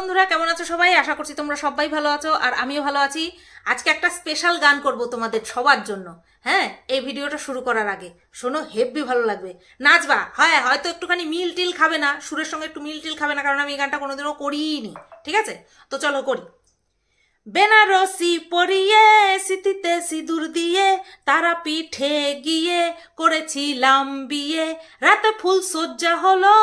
বন্ধুরা কেমন আছো সবাই? আশা করছি তোমরা সবাই ভালো আছো আর আমিও ভালো আছি। আজকে একটা স্পেশাল গান করব তোমাদের সবার জন্য। হ্যাঁ, এই ভিডিওটা শুরু করার আগে শোনো, হেভি ভালো লাগবে। নাচবা, হ্যাঁ হয়তো একটুখানি মিল টিল খাবে না, সুরের সঙ্গে একটু মিল টিল খাবে না, কারণ আমি এই গানটা কোনোদিনও করিনি। ঠিক আছে, তো চলো করি। বেনারসি পরিয়ে সিটিতে সিঁদুর দিয়ে তারাপীঠে গিয়ে করেছিলাম বিয়ে। রাতে ফুল সজ্জা হলো,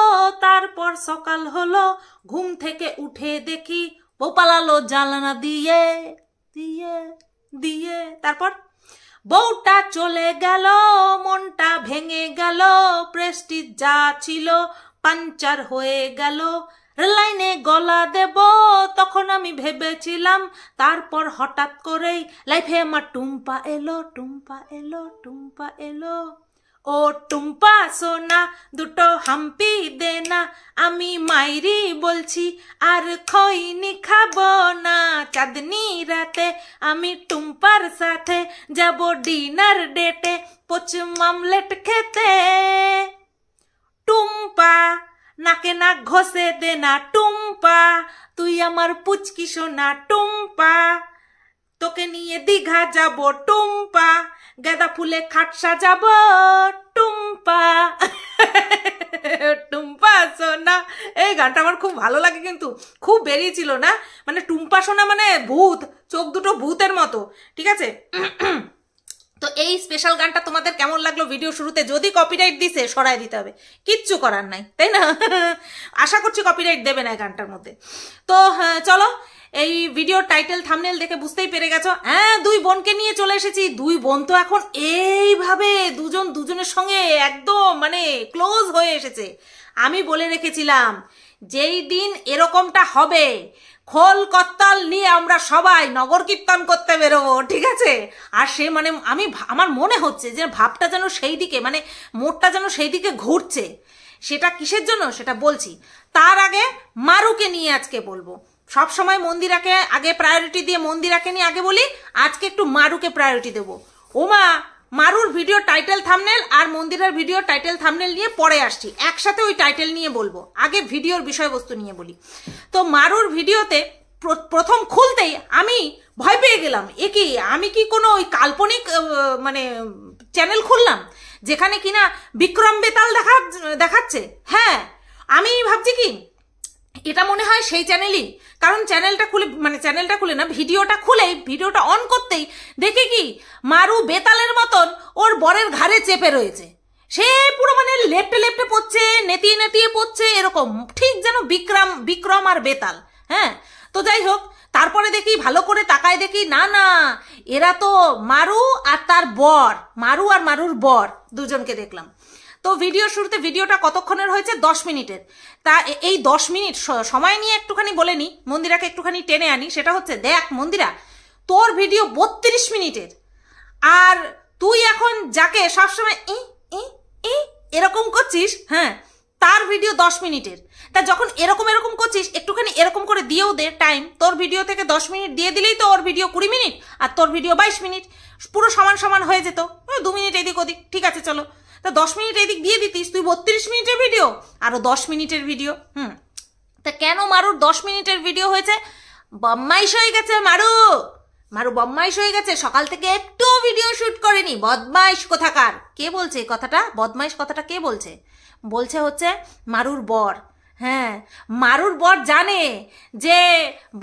তারপর সকাল হলো, ঘুম থেকে উঠে দেখি বউ পালালো জানালা দিয়ে দিয়ে দিয়ে। তারপর বউটা চলে গেল, মনটা ভেঙে গেল, প্রেস্টিজ যা ছিল পাঞ্চার হয়ে গেল। লাইনে গলা দেব তখন আমি ভেবেছিলাম, তারপর হঠাৎ করেই লাইফে আমার টুম্পা এলো, টুম্পা এলো, টুম্পা এলো। ও টুম্পা সোনা দুটো হাম্পি দে না, আমি মাইরি বলছি আর খইনি খাবো না। চাঁদনি রাতে আমি টুম্পার সাথে যাব ডিনার ডেটে পোচ মামলেট খেতে। টুম্পা নাকে নাক ঘষে দে না টুম্পা, তুই আমার পুচকি সোনা টুম্পা, তোকে নিয়ে দীঘা যাব টুম্পা, গাঁদা ফুলে খাট সাজাব টুম্পা। টুম্পা সোনা, এই গানটা আমার খুব ভালো লাগে, কিন্তু খুব বেরিয়েছিল না, মানে টুম্পা সোনা মানে ভূত, চোখ দুটো ভূতের মতো। ঠিক আছে, তো এই স্পেশাল গানটা তোমাদের কেমন লাগলো? ভিডিও শুরুতে যদি কপিরাইট দিছে সরাই দিতে হবে, কিচ্ছু করার নাই, তাই না? আশা করছি কপিরাইট দেবে না গানটার মধ্যে। তো চলো, এই ভিডিওর টাইটেল থাম্বনেল দেখে বুঝতেই পেরে গেছো। হ্যাঁ, দুই বোনকে নিয়ে চলে এসেছি। দুই বোন তো এখন এইভাবে দুজন দুজনের সঙ্গে একদম মানে ক্লোজ হয়ে এসেছে। আমি বলে রেখেছিলাম যেই দিন এরকমটা হবে, খোল কত্তাল নিয়ে আমরা সবাই নগর কীর্তন করতে বেরোবো। ঠিক আছে, আর সে মানে আমার মনে হচ্ছে যে ভাবটা যেন সেই দিকে, মানে মোড়টা যেন সেই দিকে ঘুরছে। সেটা কিসের জন্য সেটা বলছি, তার আগে মারুকে নিয়ে আজকে বলবো। সব সময় মন্দিরাকে আগে প্রায়োরিটি দিয়ে মন্দিরাকে নিয়ে আগে বলি, আজকে একটু মারুকে প্রায়োরিটি দেবো। ওমা, মারুর ভিডিও টাইটেল থাম্বনেল আর মন্দিরার ভিডিও টাইটেল থাম্বনেল নিয়ে পরে আসছি, একসাথে ওই টাইটেল নিয়ে বলবো। আগে ভিডিওর বিষয়বস্তু নিয়ে বলি। তো মারুর ভিডিওতে প্রথম খুলতেই আমি ভয় পেয়ে গেলাম। এ কি, আমি কি কোনো ওই কাল্পনিক মানে চ্যানেল খুললাম যেখানে কিনা বিক্রম বেতাল দেখাচ্ছে? হ্যাঁ, আমি ভাবছি কি এটা মনে হয় সেই চ্যানেলই, কারণ চ্যানেলটা খুলে না, ভিডিওটা অন করতেই দেখে কি মারু বেতালের মতন ওর বরের ঘাড়ে চেপে রয়েছে। সে পুরো মানে লেপটে লেপটে পড়ছে, নেতিয়ে নেতিয়ে পড়ছে, এরকম ঠিক যেন বিক্রম আর বেতাল। হ্যাঁ, তো যাই হোক, তারপরে দেখি ভালো করে তাকায় দেখি না না, এরা তো মারু আর তার বর, মারু আর মারুর বর দুজনকে দেখলাম। তো ভিডিও শুরুতে ভিডিওটা কতক্ষণের হয়েছে? 10 মিনিটের। তা এই 10 মিনিট সময় নিয়ে একটুখানি বলে নি, মন্দিরাকে একটুখানি টেনে আনি। সেটা হচ্ছে, দেখ মন্দিরা, তোর ভিডিও 32 মিনিটের, আর তুই এখন যাকে সবসময় এরকম করছিস, হ্যাঁ, তার ভিডিও 10 মিনিটের। তা যখন এরকম করছিস, একটুখানি এরকম করে দিয়েও দে টাইম। তোর ভিডিও থেকে 10 মিনিট দিয়ে দিলেই তো ওর ভিডিও 20 মিনিট আর তোর ভিডিও 22 মিনিট, পুরো সমান সমান হয়ে যেত। 2 মিনিট এদিক ওদিক, ঠিক আছে চলো। তা 10 মিনিট এদিক দিয়ে দিতিস, তুই 32 মিনিটের ভিডিও, আরো 10 মিনিটের ভিডিও। তা কেন মারুর 10 মিনিটের ভিডিও হয়েছে? বদমাইশ হয়ে গেছে মারু বদমাইশ হয়ে গেছে, সকাল থেকে একটু ভিডিও শুট করেনি, বদমাইশ কোথাকার। কে বলছে কথাটা? বদমাইশ কথাটা কে বলছে? বলছে হচ্ছে মারুর বর। হ্যাঁ, মারুর বর জানে যে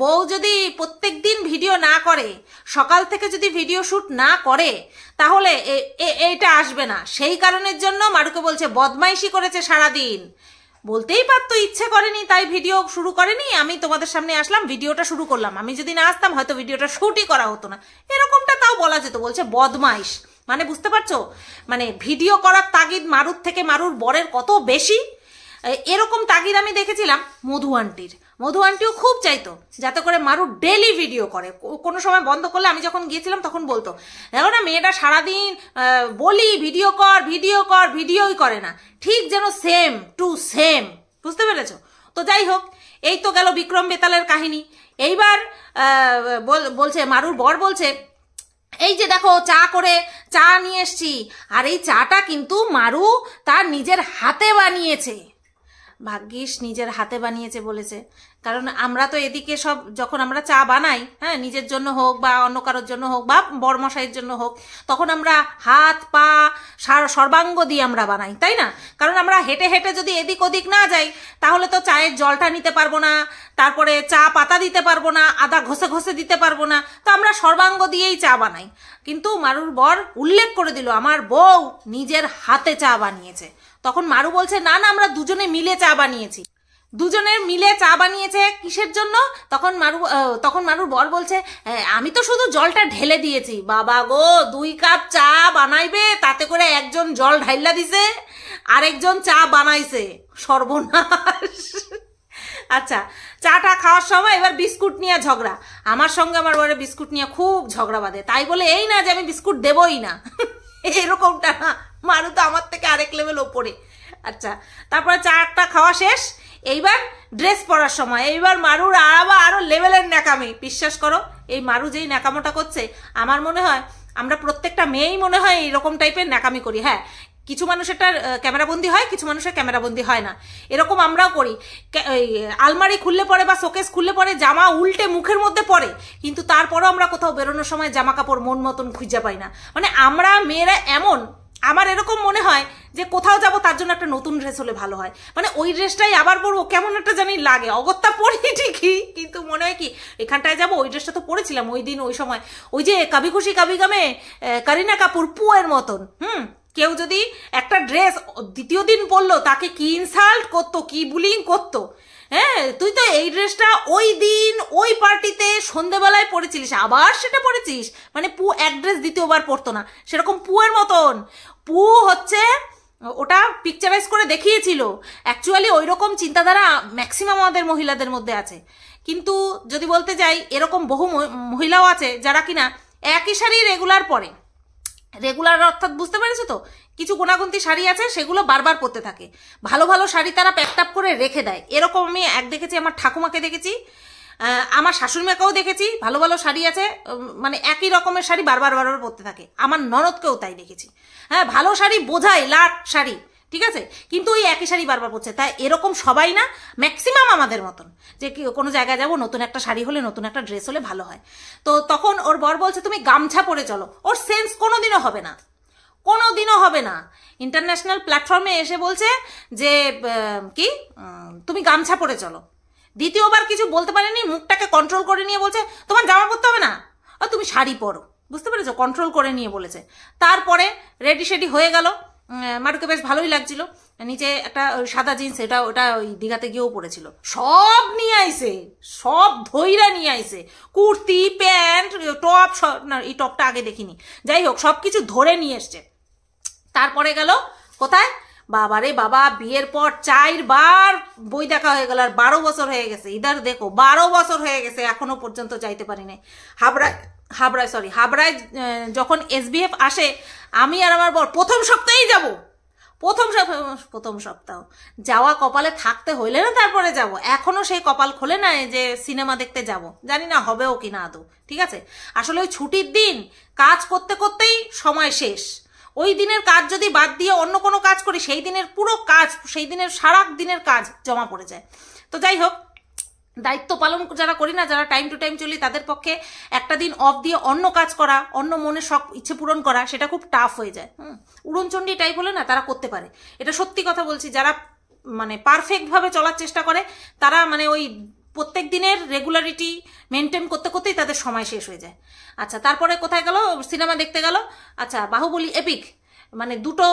বউ যদি প্রত্যেক দিন ভিডিও না করে, সকাল থেকে যদি ভিডিও শ্যুট না করে, তাহলে এইটা আসবে না। সেই কারণের জন্য মারুকে বলছে বদমাইশি করেছে সারাদিন। বলতেই পারতো ইচ্ছে করেনি তাই ভিডিও শুরু করেনি, আমি তোমাদের সামনে আসলাম, ভিডিওটা শুরু করলাম। আমি যদি না আসতাম হয়তো ভিডিওটা শ্যুটই করা হতো না, এরকমটা তাও বলা যেত। বলছে বদমাইশ, মানে বুঝতে পারছো, মানে ভিডিও করার তাগিদ মারুর থেকে মারুর বরের কত বেশি। এরকম তাগিদ আমি দেখেছিলাম মধু আন্টির। মধু আন্টিও খুব চাইতো যাতে করে মারু ডেলি ভিডিও করে। কোনো সময় বন্ধ করলে, আমি যখন গিয়েছিলাম তখন বলতো, দেখো না মেয়েটা সারাদিন বলি ভিডিও কর, ভিডিওই করে না, ঠিক যেন সেম টু সেম। বুঝতে পেরেছো? তো যাই হোক, এই তো গেল বিক্রম বেতালের কাহিনী। এইবার বলছে মারুর বর বলছে, এই যে দেখো চা নিয়ে এসছি, আর এই চাটা কিন্তু মারু তার নিজের হাতে বানিয়েছে। ভাগ্যিস নিজের হাতে বানিয়েছে বলেছে, কারণ আমরা তো এদিকে সব যখন আমরা চা বানাই, হ্যাঁ, নিজের জন্য হোক বা অন্য কারোর জন্য হোক বা বড়মশাইয়ের জন্য হোক, তখন আমরা হাত পা সর্বাঙ্গ দিয়ে আমরা বানাই, তাই না? কারণ আমরা হেঁটে হেঁটে যদি এদিক ওদিক না যাই তাহলে তো চায়ের জলটা নিতে পারবো না, তারপরে চা পাতা দিতে পারবো না, আদা ঘষে ঘষে দিতে পারবো না, তো আমরা সর্বাঙ্গ দিয়েই চা বানাই। কিন্তু মারুর বর উল্লেখ করে দিল আমার বউ নিজের হাতে চা বানিয়েছে। তখন মারু বলছে না না, আমরা দুজনে মিলে চা বানিয়েছি। দুজনের মিলে চা বানিয়েছে কিসের জন্য? তখন মারুর বর বলছে আমি তো শুধু জলটা ঢেলে দিয়েছি। বাবা গো, 2 কাপ চা বানাইবে, তাতে করে একজন জল ঢাইলা দিছে, আরেকজন চা বানাইছে। সর্বনাশ। আচ্ছা, চাটা খাওয়ার সময় এবার বিস্কুট নিয়ে ঝগড়া। আমার সঙ্গে আমার বরে বিস্কুট নিয়ে খুব ঝগড়া বাঁধে, তাই বলে এই না যে আমি বিস্কুট দেবই না, এরকমটা না। মারু তো আমার থেকে আরেক লেভেল ওপরে। আচ্ছা, তারপরে চাটা খাওয়া শেষ, এইবার ড্রেস পরার সময় এইবার মারুর আরো লেভেলের ন্যাকামি। বিশ্বাস করো, এই মারু যেই ন্যাকামোটা করছে, আমার মনে হয় আমরা প্রত্যেকটা মেয়েই মনে হয় এইরকম টাইপের ন্যাকামি করি। হ্যাঁ, কিছু মানুষের ক্যামেরাবন্দি হয়, কিছু মানুষের ক্যামেরাবন্দি হয় না, এরকম আমরাও করি। আলমারি খুললে পরে বা শোকেস খুললে পরে জামা উল্টে মুখের মধ্যে পড়ে, কিন্তু তারপরেও আমরা কোথাও বেরোনোর সময় জামা কাপড় মন মতন খুঁজে পাই না। মানে আমরা মেয়েরা এমন, আমার এরকম মনে হয় যে কোথাও যাব তার জন্য একটা নতুন ড্রেস হলে ভালো হয়। মানে ওই ড্রেসটাই আবার পরবো, কেমন একটা জানি লাগে। অগত্যা পরি ঠিকই, কিন্তু মনে হয় কি এখানটায় যাবো, ওই ড্রেসটা তো পরেছিলাম ওই দিন ওই সময়, ওই যে কাবি খুশি কাবি গামে করিনা কাপুর পুয়ের মতন। কেউ যদি একটা ড্রেস দ্বিতীয় দিন পরলো, তাকে কি ইনসাল্ট করতো, কি বুলিং করতো। হ্যাঁ, তুই তো এই ড্রেসটা ওই দিন ওই পার্টিতে সন্ধেবেলায় পরেছিলিস, আবার সেটা পরেছিস। মানে পু এক ড্রেস দ্বিতীয়বার পরতো না, সেরকম পুয়ের মতন। পু হচ্ছে ওটা পিকচারাইজ করে দেখিয়েছিল, অ্যাকচুয়ালি ওই রকম চিন্তাধারা ম্যাক্সিমাম আমাদের মহিলাদের মধ্যে আছে। কিন্তু যদি বলতে যাই, এরকম বহু মহিলাও আছে যারা কিনা একই শাড়ি রেগুলার পরে। রেগুলার অর্থাৎ বুঝতে পেরেছো তো, কিছু গুণাগুন্তি শাড়ি আছে সেগুলো বারবার পরতে থাকে। ভালো ভালো শাড়ি তারা প্যাকটাপ করে রেখে দেয়। এরকম আমি দেখেছি, আমার ঠাকুমাকে দেখেছি, আমার শাশুড়িমাকেও দেখেছি। ভালো ভালো শাড়ি আছে, মানে একই রকমের শাড়ি বারবার বারবার পরতে থাকে। আমার ননদকেও তাই দেখেছি। হ্যাঁ, ভালো শাড়ি বোঝাই, লাট শাড়ি, ঠিক আছে, কিন্তু ওই একই শাড়ি বারবার পরছে। তাই এরকম সবাই না, ম্যাক্সিমাম আমাদের মতন, যে কোনো জায়গায় যাবো, নতুন একটা শাড়ি হলে, নতুন একটা ড্রেস হলে ভালো হয়। তো তখন ওর বর বলছে তুমি গামছা পরে চলো। ওর সেন্স কোনোদিনও হবে না, কোনোদিনও হবে না। ইন্টারন্যাশনাল প্ল্যাটফর্মে এসে বলছে যে কি তুমি গামছা পরে চলো। দ্বিতীয়বার কিছু বলতে পারেনি, মুখটাকে কন্ট্রোল করে নিয়ে বলছে তোমার জামা পরতে হবে না, তুমি শাড়ি পরো। বুঝতে পেরেছো, কন্ট্রোল করে নিয়ে বলেছে। তারপরে রেডি শেডি হয়ে গেল, মারুকে বেশ ভালোই লাগছিল। নিচে একটা সাদা জিন্স, ওটা ওই দীঘাতে গিয়েও পড়েছিল। সব নিয়ে আইসে, সব ধৈরা নিয়ে আইসে, কুর্তি প্যান্ট টপ, না এই টপটা আগে দেখিনি, যাই হোক সব কিছু ধরে নিয়ে এসছে। তারপরে গেল কোথায়, বাবারে বাবা, বিয়ের পর 4 বার বই দেখা হয়ে গেল, আর 12 বছর হয়ে গেছে। ইদার দেখো 12 বছর হয়ে গেছে, এখনো পর্যন্ত যাইতে পারি নাই হাবড়ায় যখন SBF আসে, আমি আর আমার বর প্রথম সপ্তাহেই যাব। প্রথম সপ্তাহ যাওয়া কপালে থাকতে হইলে না তারপরে যাব। এখনো সেই কপাল খোলে না যে সিনেমা দেখতে যাব, জানি না হবেও কিনা আদৌ। ঠিক আছে, আসলে ওই ছুটির দিন কাজ করতে করতেই সময় শেষ। ওই দিনের কাজ যদি বাদ দিয়ে অন্য কোনো কাজ করি, সেই দিনের পুরো কাজ, সেই দিনের সারা দিনের কাজ জমা পড়ে যায়। তো যাই হোক, দায়িত্ব পালন যারা করি না, যারা টাইম টু টাইম চলি, তাদের পক্ষে একটা দিন অফ দিয়ে অন্য কাজ করা, অন্য মনের শখ ইচ্ছে পূরণ করা, সেটা খুব টাফ হয়ে যায়। উড়নচণ্ডী টাইপ হলে না তারা করতে পারে, এটা সত্যি কথা বলছি। যারা মানে পারফেক্টভাবে চলার চেষ্টা করে, তারা মানে ওই প্রত্যেক দিনের রেগুলারিটি মেনটেন করতে করতেই তাদের সময় শেষ হয়ে যায়। আচ্ছা, তারপরে কোথায় গেল, সিনেমা দেখতে গেল। আচ্ছা, বাহুবলী এপিক, মানে দুটো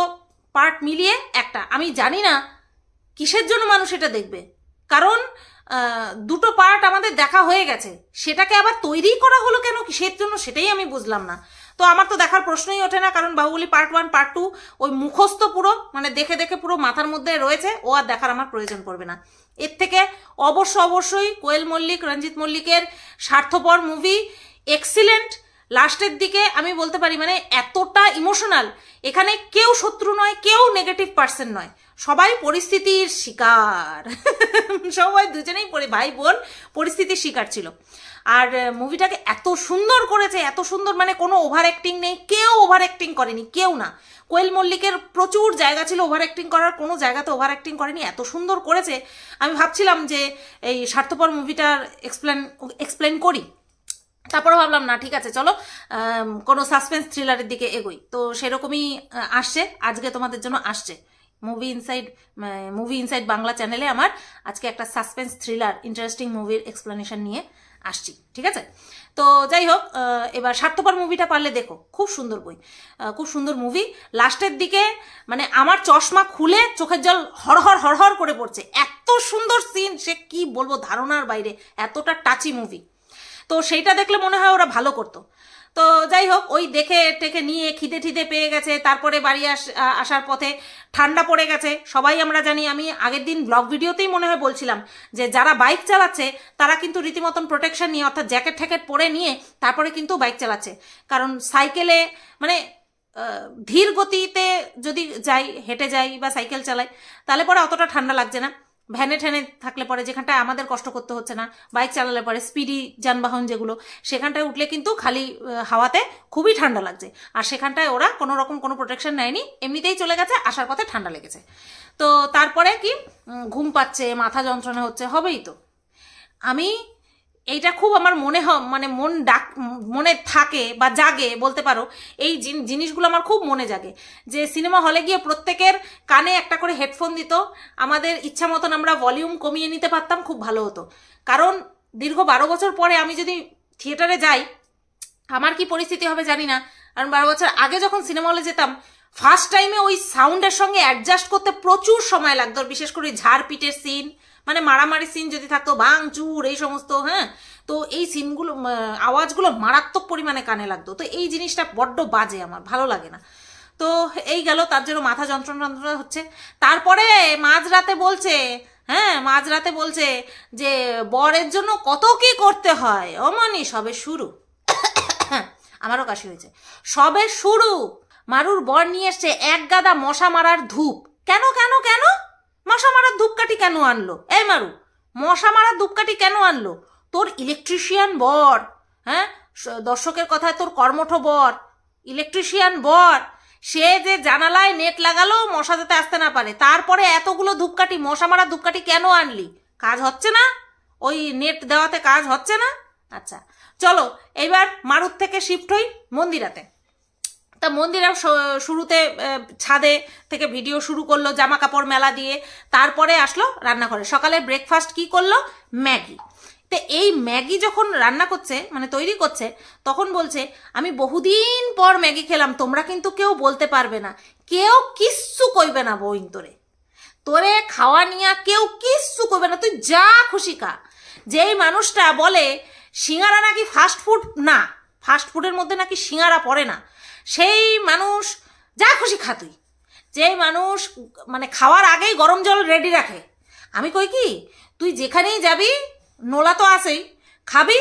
পার্ট মিলিয়ে একটা। আমি জানি না কিসের জন্য মানুষ এটা দেখবে, কারণ দুটো পার্ট আমাদের দেখা হয়ে গেছে, সেটাকে আবার তৈরি করা হলো কেন, কিসের জন্য, সেটাই আমি বুঝলাম না। তো আমার তো দেখার প্রশ্নই ওঠে না, কারণ বাহুবলী পার্ট 1 পার্ট 2 ওই মুখস্থ পুরো, মানে দেখে দেখে পুরো মাথার মধ্যে রয়েছে, ও আর দেখার আমার প্রয়োজন পড়বে না। এর থেকে অবশ্যই কোয়েল মল্লিক, রঞ্জিত মল্লিকের স্বার্থপর মুভি, এক্সিলেন্ট। লাস্টের দিকে আমি বলতে পারি মানে এতটা ইমোশনাল, এখানে কেউ শত্রু নয়, কেউ নেগেটিভ পার্সন নয়, সবাই পরিস্থিতির শিকার। সবাই দুজনেই ভাই বোন পরিস্থিতির শিকার ছিল। আর মুভিটাকে এত সুন্দর করেছে, এত সুন্দর, মানে কোনো ওভার অ্যাক্টিং নেই, কেউ ওভার অ্যাক্টিং করেনি, কেউ না। কোয়েল মল্লিকের প্রচুর জায়গা ছিল ওভার অ্যাক্টিং করার, কোনো জায়গাতে ওভার অ্যাক্টিং করেনি, এত সুন্দর করেছে। আমি ভাবছিলাম যে এই স্বার্থপর মুভিটার এক্সপ্লেন করি, তারপরে ভাবলাম না ঠিক আছে চলো কোনো সাসপেন্স থ্রিলারের দিকে এগোই। তো সেরকমই আসছে আজকে তোমাদের জন্য, আসছে মুভি ইনসাইড বাংলা চ্যানেলে আমার আজকে একটা সাসপেন্স থ্রিলার ইন্টারেস্টিং মুভির এক্সপ্লেনেশন নিয়ে আসছি, ঠিক আছে। তো যাই হোক, এবার স্বার্থপর মুভিটা পারলে দেখো, খুব সুন্দর বই, খুব সুন্দর মুভি। লাস্টের দিকে মানে আমার চশমা খুলে চোখের জল হরহর হরহর করে পড়ছে, এত সুন্দর সিন, সে কি বলবো, ধারণার বাইরে, এতটা টাচি মুভি। তো সেইটা দেখলে মনে হয় ওরা ভালো করতো। তো যাই হোক, ওই দেখে টেকে নিয়ে খিদে ঠিদে পেয়ে গেছে, তারপরে বাড়ি আসার পথে ঠান্ডা পড়ে গেছে, সবাই আমরা জানি। আমি আগের দিন ব্লগ ভিডিওতেই মনে হয় বলছিলাম যে যারা বাইক চালাচ্ছে তারা কিন্তু রীতিমতন প্রোটেকশন নিয়ে, অর্থাৎ জ্যাকেট ঠ্যাকেট পরে নিয়ে তারপরে কিন্তু বাইক চালাচ্ছে। কারণ সাইকেলে মানে ধীর গতিতে যদি যাই, হেঁটে যাই বা সাইকেল চালাই, তাহলে পরে অতটা ঠান্ডা লাগছে না। ভ্যানে ঠ্যানে থাকলে পরে, যেখানটায় আমাদের কষ্ট করতে হচ্ছে না, বাইক চালালে পরে স্পিডি যানবাহন যেগুলো, সেখানটায় উঠলে কিন্তু খালি হাওয়াতে খুবই ঠান্ডা লাগছে। আর সেখানটায় ওরা কোনো রকম কোনো প্রোটেকশন নেয়নি, এমনিতেই চলে গেছে, আসার পথে ঠান্ডা লেগেছে। তো তারপরে কি ঘুম পাচ্ছে, মাথা যন্ত্রণা হচ্ছে, হবেই তো। আমি এইটা খুব আমার মানে মনে থাকে বা জাগে বলতে পারো, এই জিনিসগুলো আমার খুব মনে জাগে যে সিনেমা হলে গিয়ে প্রত্যেকের কানে একটা করে হেডফোন দিত, আমাদের ইচ্ছা মতন আমরা ভলিউম কমিয়ে নিতে পারতাম, খুব ভালো হতো। কারণ দীর্ঘ 12 বছর পরে আমি যদি থিয়েটারে যাই, আমার কি পরিস্থিতি হবে জানি না। কারণ 12 বছর আগে যখন সিনেমা হলে যেতাম, ফার্স্ট টাইমে ওই সাউন্ডের সঙ্গে অ্যাডজাস্ট করতে প্রচুর সময় লাগতো, বিশেষ করে ঝাড়পিটের সিন, মানে মারামারি সিন যদি থাকতো, ভাঙচুর, এই সমস্ত, হ্যাঁ। তো এই সিনগুলো, আওয়াজগুলো মারাত্মক পরিমাণে কানে লাগতো। তো এই জিনিসটা বড্ড বাজে, আমার ভালো লাগে না। তো এই গেল, তার জন্য মাথা যন্ত্রণা হচ্ছে। তারপরে মাঝরাতে বলছে যে বরের জন্য কত কি করতে হয়, অমনি সবে শুরু। আমারও কাশি হয়েছে, সবে শুরু। মারুর বর নিয়ে এসছে এক গাদা মশা মারার ধূপ। কেন কেন কেন মশা মারার ধূপকাঠি কেন আনলো? এই মারু, মশা মারার ধূপকাঠি কেন আনলো? তোর ইলেকট্রিশিয়ান বর, হ্যাঁ, দর্শকের কথায় তোর কর্মঠ বর, ইলেকট্রিশিয়ান বর, সে যে জানালায় নেট লাগালো মশা যাতে আসতে না পারে, তারপরে এতগুলো ধূপকাঠি, মশা মারার ধূপকাঠি কেন আনলি? কাজ হচ্ছে না? ওই নেট দেওয়াতে কাজ হচ্ছে না? আচ্ছা চলো এইবার মারুর থেকে শিফট হই মন্দিরাতে। তা মন্দিরা শুরুতে ছাদে থেকে ভিডিও শুরু করলো, জামা কাপড় মেলা দিয়ে, তারপরে আসলো রান্নাঘরে। সকালে ব্রেকফাস্ট কি করলো? ম্যাগি। তো এই ম্যাগি যখন রান্না করছে, মানে তৈরি করছে, তখন বলছে আমি বহুদিন পর ম্যাগি খেলাম, তোমরা কিন্তু কেউ বলতে পারবে না, কেউ কিচ্ছু কইবে না বইন, তোরে খাওয়া নিয়া কেউ কিচ্ছু কইবে না, তুই যা খুশি খা। যেই মানুষটা বলে সিঙ্গারা নাকি ফাস্ট ফুড না, ফাস্ট ফুডের মধ্যে নাকি সিঙ্গারা পড়ে না, সেই মানুষ যা খুশি খা তুই। যেই মানুষ মানে খাওয়ার আগেই গরম জল রেডি রাখে, আমি কই কি তুই যেখানেই যাবি, নোলা তো আসেই, খাবি,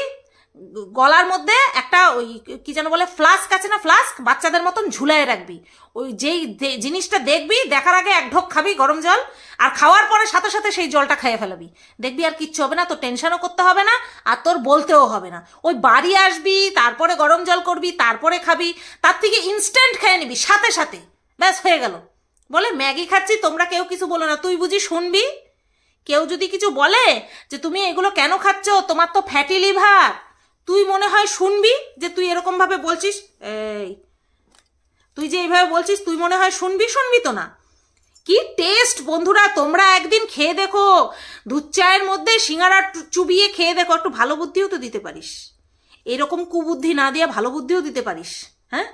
গলার মধ্যে একটা ওই কি যেন বলে ফ্লাস্ক আছে না, ফ্লাস্ক বাচ্চাদের মতন ঝুলায় রাখবি। ওই যেই জিনিসটা দেখবি, দেখার আগে এক ঢোক খাবি গরম জল, আর খাওয়ার পরে সাথে সাথে সেই জলটা খেয়ে ফেলাবি, দেখবি আর কিচ্ছু হবে না, তোর টেনশনও করতে হবে না, আর তোর বলতেও হবে না। ওই বাড়ি আসবি, তারপরে গরম জল করবি, তারপরে খাবি, তার থেকে ইনস্ট্যান্ট খেয়ে নিবি সাথে সাথে, ব্যাস হয়ে গেল। বলে ম্যাগি খাচ্ছি, তোমরা কেউ কিছু বলো না, তুই বুঝি শুনবি? কেউ যদি কিছু বলে যে তুমি এগুলো কেন খাচ্ছ, তোমার তো ফ্যাটি লিভার, তুই মনে হয় শুনবি? যে তুই এরকম ভাবে বলছিস, এই তুই যে এইভাবে বলছিস, তুই মনে হয় শুনবি তো না। কি টেস্ট বন্ধুরা, তোমরা একদিন খেয়ে দেখো, দুধ চায়ের মধ্যে সিঙ্গারা চুবিয়ে খেয়ে দেখো, একটু ভালো বুদ্ধিও তো দিতে পারিস, এরকম কুবুদ্ধি না দিয়ে ভালো বুদ্ধিও দিতে পারিস। হ্যাঁ,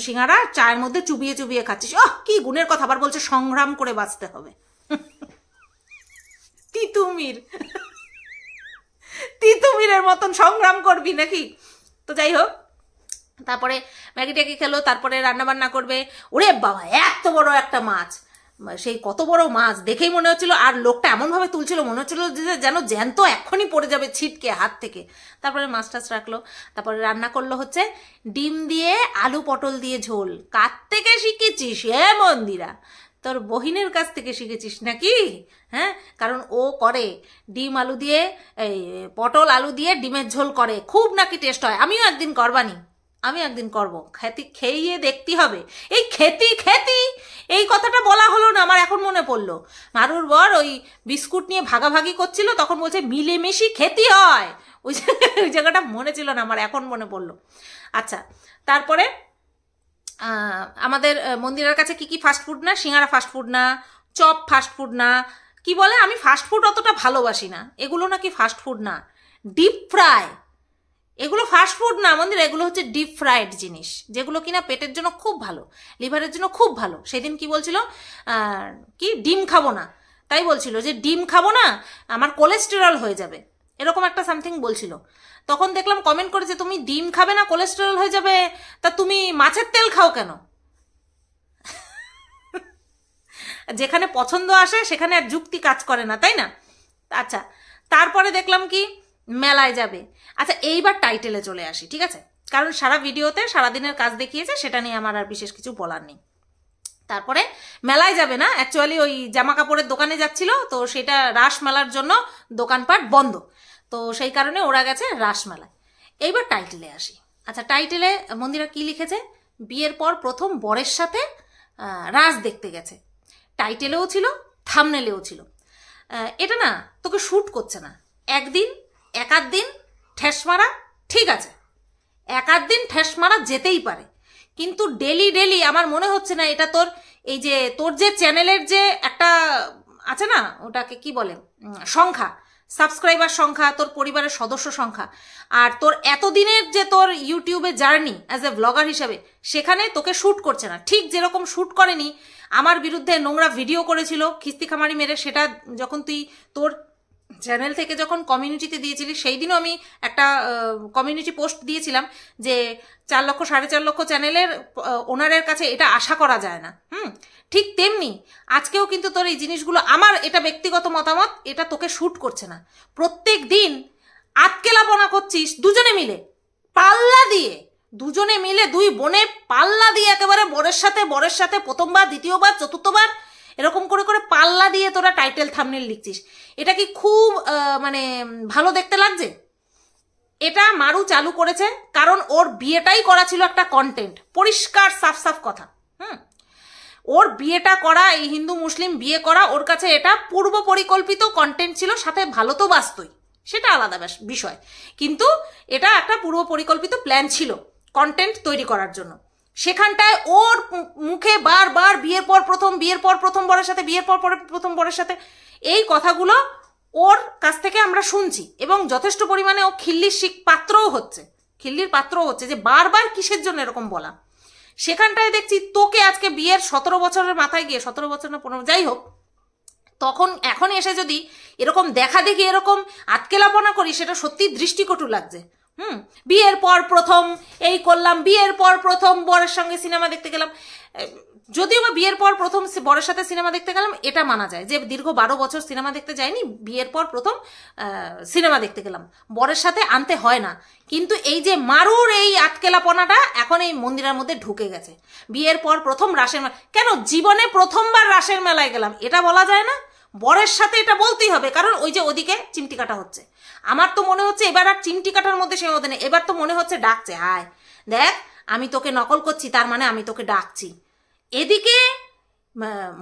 সিঙ্গারা চায়ের মধ্যে চুবিয়ে চুবিয়ে খাচ্ছিস, কি গুণের কথা, আবার বলছে সংগ্রাম করে বাঁচতে হবে। তিতুমিরের মতন সংগ্রাম করবি নাকি? তো যাই হোক, তারপরে ম্যাগি ট্যাগি খেলো, তারপরে রান্না বান্না করবে। ওরে বাবা, এত বড় একটা মাছ, সেই কত বড় মাছ দেখেই মনে হচ্ছিল, আর লোকটা এমনভাবে তুলছিল মনে হচ্ছিল যে যেন জ্যান্ত এক্ষুনি পড়ে যাবে ছিটকে হাত থেকে। তারপরে মাছ টাছ রাখলো, তারপরে রান্না করলো হচ্ছে ডিম দিয়ে আলু পটল দিয়ে ঝোল। কার থেকে শিখেছিস এ মন্দিরা? তোর বহিনের কাছ থেকে শিখেছিস নাকি? হ্যাঁ, কারণ ও করে ডিম আলু দিয়ে, এই পটল আলু দিয়ে ডিমের ঝোল করে, খুব নাকি টেস্ট হয়। আমিও একদিন করবানি, আমি একদিন করবো, খেয়ে দেখতে হবে। এই খেতি এই কথাটা বলা হলো না, আমার এখন মনে পড়লো। মারুর বর ওই বিস্কুট নিয়ে ভাগাভাগি করছিল, তখন বলছে মিলেমিশি খেতে হয়, ওই জায়গাটা মনে ছিল না আমার, এখন মনে পড়লো। আচ্ছা, তারপরে আমাদের মন্দিরের কাছে কি ফাস্টফুড না? সিঙ্গারা ফাস্টফুড না, চপ ফাস্টফুড না, কি বলে, আমি ফাস্টফুড অতটা ভালোবাসি না, এগুলো নাকি ফাস্টফুড না, ডিপ ফ্রাই, এগুলো ফাস্টফুড না মন্দির, এগুলো হচ্ছে ডিপ ফ্রাইড জিনিস, যেগুলো কিনা পেটের জন্য খুব ভালো, লিভারের জন্য খুব ভালো। সেদিন কি বলছিল, কি ডিম খাবো না, তাই বলছিল যে ডিম খাবো না, আমার কোলেস্টেরল হয়ে যাবে, এরকম একটা সামথিং বলছিল। তখন দেখলাম কমেন্ট করেছে, তুমি ডিম খাবে না কোলেস্টেরল হয়ে যাবে, তা তুমি মাছের তেল খাও কেন? যেখানে পছন্দ আসে সেখানে আর যুক্তি কাজ করে না, তাই না? আচ্ছা, তারপরে দেখলাম কি মেলায় যাবে। আচ্ছা, এইবার টাইটেলে চলে আসি, ঠিক আছে, কারণ সারা ভিডিওতে সারাদিনের কাজ দেখিয়েছে, সেটা নিয়ে আমার আর বিশেষ কিছু বলার নেই। তারপরে মেলায় যাবে না, অ্যাকচুয়ালি ওই জামা কাপড়ের দোকানে যাচ্ছিল, তো সেটা রাস মেলার জন্য দোকানপাট বন্ধ, তো সেই কারণে ওরা গেছে রাস মেলায়। এইবার টাইটেলে আসি। আচ্ছা, টাইটেলে মন্দিরা কি লিখেছে, বিয়ের পর প্রথম বরের সাথে রাস দেখতে গেছে। টাইটেলেও ছিল, থাম্বনেলেও ছিল। এটা না তোকে শ্যুট করছে না, এক আধ দিন ঠেস মারা ঠিক আছে, এক আধ দিন ঠেস মারা যেতেই পারে, কিন্তু ডেলি ডেলি আমার মনে হচ্ছে না এটা তোর, এই যে তোর যে চ্যানেলের যে একটা আছে না, ওটাকে কি বলে, সংখ্যা, সাবস্ক্রাইবার সংখ্যা, তোর পরিবারের সদস্য সংখ্যা, আর তোর এতদিনের যে তোর ইউটিউবে জার্নি অ্যাজ এ ব্লগার হিসাবে, সেখানে তোকে শ্যুট করছে না। ঠিক যেরকম শ্যুট করেনি আমার বিরুদ্ধে নোংরা ভিডিও করেছিল খিস্তি খামারি মেরে, সেটা যখন তুই তোর চ্যানেল থেকে যখন কমিউনিটিতে দিয়েছিলি, সেই দিনও আমি একটা কমিউনিটি পোস্ট দিয়েছিলাম যে 4 লক্ষ 4.5 লক্ষ চ্যানেলের ওনারের কাছে এটা আশা করা যায় না। ঠিক তেমনি আজকেও কিন্তু তোর এই জিনিসগুলো, আমার এটা ব্যক্তিগত মতামত, এটা তোকে শ্যুট করছে না। প্রত্যেক দিন আটকেলাপনা করছিস দুজনে মিলে, পাল্লা দিয়ে, দুজনে মিলে, দুই বোনে পাল্লা দিয়ে একেবারে বরের সাথে প্রথমবার, দ্বিতীয়বার, চতুর্থবার, এরকম করে করে পাল্লা দিয়ে তোরা টাইটেল থাম্বনেল লিখছিস। এটা কি খুব মানে ভালো দেখতে লাগছে? এটা মারু চালু করেছে কারণ ওর বিয়েটাই করা ছিল একটা কন্টেন্ট, পরিষ্কার সাফ কথা। ওর বিয়েটা করা, এই হিন্দু মুসলিম বিয়ে করা, ওর কাছে এটা পূর্ব পরিকল্পিত কন্টেন্ট ছিল, সাথে ভালো তো বাস্তই, সেটা আলাদা বিষয়, কিন্তু এটা একটা পূর্ব পরিকল্পিত প্ল্যান ছিল কন্টেন্ট তৈরি করার জন্য। সেখানটায় ওর মুখে বারবার বিয়ের পর প্রথম বরের সাথে, বিয়ের পর প্রথম বরের সাথে, এই কথাগুলো ওর কাছ থেকে আমরা শুনছি, এবং যথেষ্ট পরিমাণে ও খিল্লির পাত্রও হচ্ছে যে বারবার কিসের জন্য এরকম বলা। সেখানটায় দেখছি তোকে আজকে বিয়ের 17 বছরের মাথায় গিয়ে, 17 বছর না 15, যাই হোক, তখন এখন এসে যদি এরকম দেখা দেখি এরকম আটকেলাপনা করি, সেটা সত্যি দৃষ্টিকটু লাগছে। বিয়ের পর প্রথম এই করলাম, বিয়ের পর প্রথম বরের সঙ্গে সিনেমা দেখতে গেলাম, যদিও বা বিয়ের পর প্রথম বরের সাথে সিনেমা দেখতে গেলাম এটা মানা যায়, যে দীর্ঘ 12 বছর সিনেমা দেখতে যায়নি, বিয়ের পর প্রথম সিনেমা দেখতে গেলাম, বরের সাথে আনতে হয় না। কিন্তু এই যে মারুর এই আটকেলাপনাটা এখন এই মন্দিরের মধ্যে ঢুকে গেছে। বিয়ের পর প্রথম রাসের মেলা, কেন জীবনে প্রথমবার রাসের মেলায় গেলাম এটা বলা যায় না? বরের সাথে এটা বলতেই হবে, কারণ ওই যে ওদিকে চিমটি কাটা হচ্ছে। আমার তো মনে হচ্ছে এবার আর চিমটি কাটার মধ্যে সে মধ্যে নেই, এবার তো মনে হচ্ছে ডাকছে, হায় দেখ আমি তোকে নকল করছি, তার মানে আমি তোকে ডাকছি। এদিকে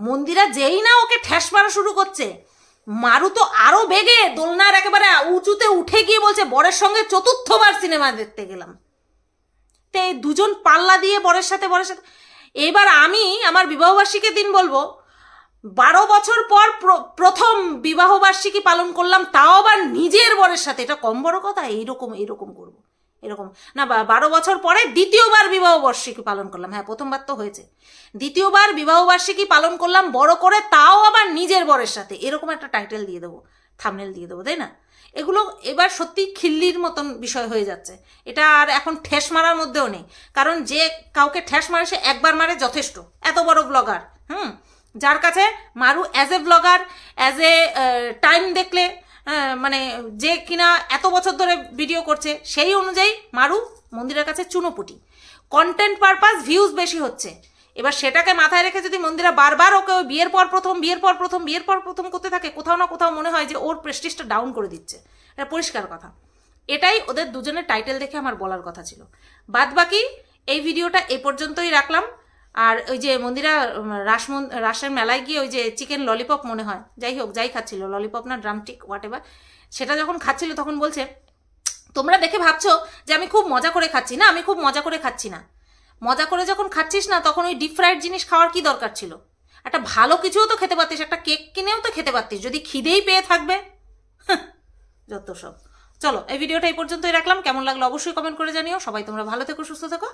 মন্দিরা যেই না ওকে ঠ্যাস মারা শুরু করছে, মারু তো আরো বেগে দোলনার একেবারে উঁচুতে উঠে গিয়ে বলছে বরের সঙ্গে 4র্থবার সিনেমা দেখতে গেলাম। তে দুজন পাল্লা দিয়ে বরের সাথে। এবার আমি আমার বিবাহবার্ষিকীর দিন বলবো, 12 বছর পর প্রথম বিবাহবার্ষিকী পালন করলাম, তাও আবার নিজের বরের সাথে, এটা কম বড় কথা? এইরকম করবো, এরকম না। 12 বছর পরে দ্বিতীয়বার বিবাহবার্ষিকী পালন করলাম, হ্যাঁ প্রথমবার তো হয়েছে, দ্বিতীয়বার বিবাহবার্ষিকী পালন করলাম বড় করে, তাও আবার নিজের বরের সাথে, এরকম একটা টাইটেল দিয়ে দেবো, থাম্বনেল দিয়ে দেবো, তাই না? এগুলো এবার সত্যি খিল্লির মতন বিষয় হয়ে যাচ্ছে। এটা আর এখন ঠেস মারার মধ্যেও নেই, কারণ যে কাউকে ঠেস মারে সে একবার মারে যথেষ্ট, এত বড় ব্লগার। যার কাছে মারু as a blogger, as a time দেখলে, মানে যে কিনা এত বছর ধরে ভিডিও করছে, সেই অনুযায়ী মারু মন্দিরের কাছে চুনোপুটি, কন্টেন্ট পারপাস ভিউজ বেশি হচ্ছে, এবার সেটাকে মাথায় রেখে যদি মন্দিরা বারবার ওকে বিয়ের পর প্রথম করতে থাকে, কোথাও না কোথাও মনে হয় যে ওর প্রেস্টিজটা ডাউন করে দিচ্ছে। এটা পরিষ্কার কথা। এটাই ওদের দুজনের টাইটেল দেখে আমার বলার কথা ছিল। বাদ বাকি এই ভিডিওটা এই পর্যন্তই রাখলাম। আর ওই যে মন্দিরা রাসের মেলায় গিয়ে ওই যে চিকেন ললিপপ মনে হয়, যাই হোক যাই খাচ্ছিল, ললিপপ না ড্রামস্টিক হোয়াট এভার, সেটা যখন খাচ্ছিল তখন বলছে তোমরা দেখে ভাবছো যে আমি খুব মজা করে খাচ্ছি। না, আমি খুব মজা করে খাচ্ছি না। মজা করে যখন খাচ্ছিস না তখন ওই ডিপ ফ্রাইড জিনিস খাওয়ার কি দরকার ছিল? একটা ভালো কিছুও তো খেতে পারতিস, একটা কেক কিনেও তো খেতে পারতিস যদি খিদেই পেয়ে থাকবে। যত সব। চলো এই ভিডিওটা এই পর্যন্তই রাখলাম। কেমন লাগলো অবশ্যই কমেন্ট করে জানিও। সবাই তোমরা ভালো থেকো, সুস্থ থেকো।